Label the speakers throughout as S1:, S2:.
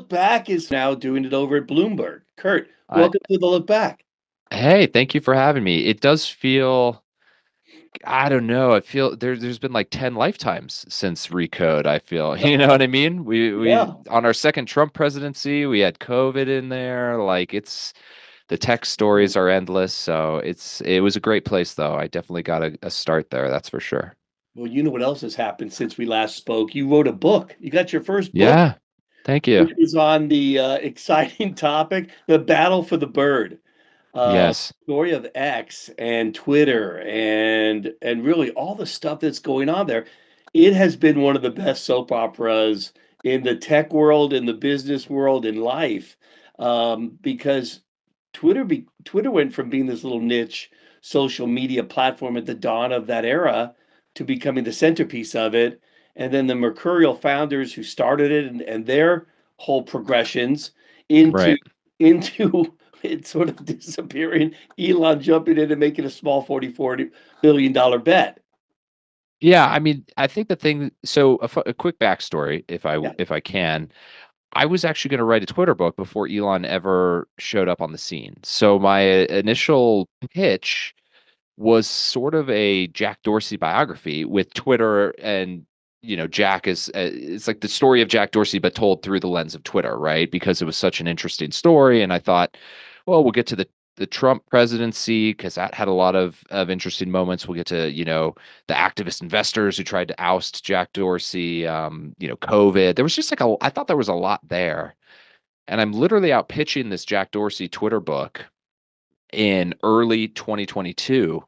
S1: Look Back is now doing it over at Bloomberg. Kurt,
S2: I,
S1: welcome to the Look Back.
S2: hey, thank you for having me. It does feel, I don't know, I feel there's been like 10 lifetimes since Recode, I feel. You know what I mean? We
S1: Yeah.
S2: on our second Trump presidency, we had COVID in there. Like it's the tech stories are endless. So it was a great place though. I definitely got a start there, that's for sure.
S1: Well, you know what else has happened since we last spoke? You wrote a book. You got your first book,
S2: Yeah, thank you.
S1: which is on the exciting topic, the battle for the bird.
S2: Yes.
S1: Story of X and Twitter and really all the stuff that's going on there. It has been one of the best soap operas in the tech world, in the business world, in life, because Twitter went from being this little niche social media platform at the dawn of that era to becoming the centerpiece of it, and then the mercurial founders who started it and their whole progressions into
S2: Right.
S1: into it sort of disappearing, Elon jumping in and making a small $40 billion bet.
S2: Yeah, I mean, I think the thing, so a quick backstory,
S1: Yeah.
S2: if I can. I was actually going to write a Twitter book before Elon ever showed up on the scene. So my initial pitch was sort of a Jack Dorsey biography with Twitter and Jack is it's like the story of Jack Dorsey but told through the lens of Twitter, right? Because it was such an interesting story and I thought, well, we'll get to the Trump presidency because that had a lot of interesting moments. We'll get to, the activist investors who tried to oust Jack Dorsey, COVID. There was just like I thought there was a lot there. And I'm literally out pitching this Jack Dorsey Twitter book in early 2022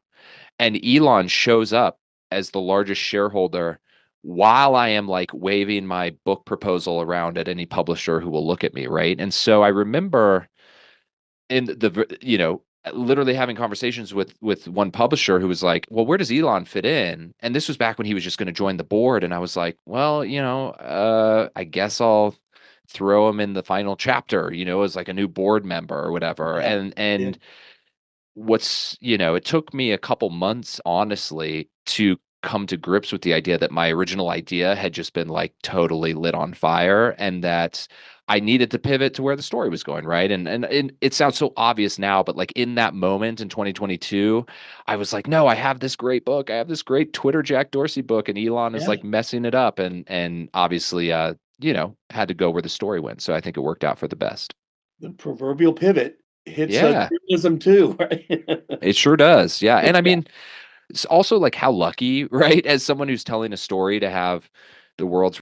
S2: and Elon shows up as the largest shareholder while I am like waving my book proposal around at any publisher who will look at me, right? And so I remember in literally having conversations with one publisher who was like, "Well, where does Elon fit in?" And this was back when he was just going to join the board and I was like, "Well, I guess I'll throw him in the final chapter, as like a new board member or whatever."
S1: Yeah. Yeah.
S2: And it took me a couple months, honestly, to come to grips with the idea that my original idea had just been like totally lit on fire and that I needed to pivot to where the story was going, right? And it sounds so obvious now, but like in that moment in 2022, I was like, no, I have this great book. I have this great Twitter Jack Dorsey book, and Elon is
S1: Yeah.
S2: like messing it up and obviously had to go where the story went. So I think it worked out for the best.
S1: The proverbial pivot hits
S2: Yeah,
S1: journalism too, right?
S2: it sure does. Yeah. And I
S1: Yeah.
S2: mean, it's also like how lucky, right? As someone who's telling a story to have the world's